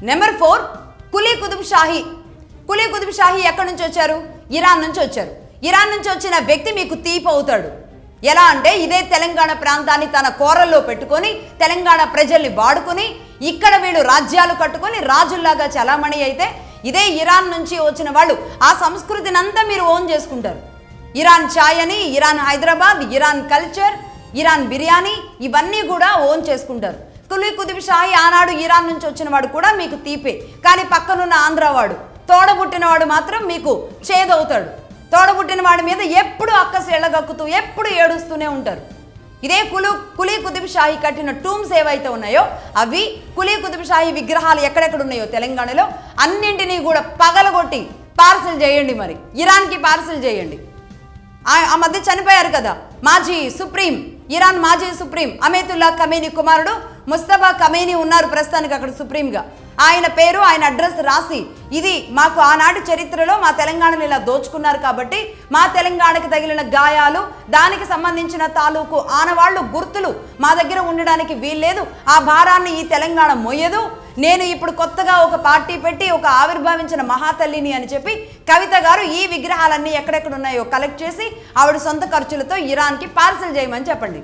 Number 4 Quli Qutub Shahi. Quli Qutub Shahi ఎక్కడి నుంచి వచ్చారు? ఇరాన్ నుంచి వచ్చారు. ఇరాన్ నుంచి వచ్చిన వ్యక్తి మీకు తీపి అవుతాడు. ఎలా అంటే ఇదే తెలంగాణ ప్రాంతాన్ని తన కోరల్లో పెట్టుకొని తెలంగాణ ప్రజల్ని వాడుకొని ఇక్కడ వీళ్ళు రాజ్యాలు కట్టుకొని రాజుల్లాగా చలామణి అయితే ఇదే ఇరాన్ నుంచి వచ్చిన వాళ్ళు ఆ సంస్కృతిని అంతా మీరు ఓన్ చేసుకుంటారు. ఇరాన్ ఛాయ్ అని, Iran Hyderabad, Iran culture, Iran biryani ఇవన్నీ కూడా ఓన్ చేసుకుంటారు. కులీ కుతుబ్ షాహీ ఆనాడు ఇరాన్ నుంచి వచ్చిన వాడు కూడా మీకు తీపే. కానీ పక్కనున్న ఆంధ్రావాడు తోడబుట్టినవాడు మాత్రం మీకు చేదవుతాడు. తోడబుట్టిన వాడి మీద ఎప్పుడు అక్కసు ఎళ్ళగక్కుతూ ఎప్పుడు ఏడుస్తూనే ఉంటారు. ఇదే కులీ కుతుబ్ షాహీ కట్టిన టూమ్స్ ఏవైతే ఉన్నాయో అవి కులీ కుతుబ్ షాహీ విగ్రహాలు ఎక్కడెక్కడ ఉన్నాయో తెలంగాణలో అన్నింటినీ కూడా పగలగొట్టి పార్సల్ చేయండి. మరి ఇరాన్కి పార్సల్ చేయండి. ఆ మధ్య చనిపోయారు కదా ఇరాన్ మాజీ సుప్రీం అమేతుల్లా ఖమేనీ కుమారుడు ముస్తఫా ఖమేనీ ఉన్నారు ప్రస్తుతానికి అక్కడ సుప్రీంగా. ఆయన పేరు, ఆయన అడ్రస్ రాసి ఇది మాకు ఆనాటి చరిత్రలో మా తెలంగాణను ఇలా దోచుకున్నారు కాబట్టి మా తెలంగాణకి తగిలిన గాయాలు, దానికి సంబంధించిన తాలూకు ఆనవాళ్లు, గుర్తులు మా దగ్గర ఉండడానికి వీల్లేదు. ఆ భారాన్ని ఈ తెలంగాణ మొయ్యదు. నేను ఇప్పుడు కొత్తగా ఒక పార్టీ పెట్టి ఒక ఆవిర్భావించిన మహాతల్లిని అని చెప్పి కవిత గారు ఈ విగ్రహాలన్నీ ఎక్కడెక్కడ ఉన్నాయో కలెక్ట్ చేసి ఆవిడ సొంత ఖర్చులతో ఇరాన్కి పార్సల్ చేయమని చెప్పండి.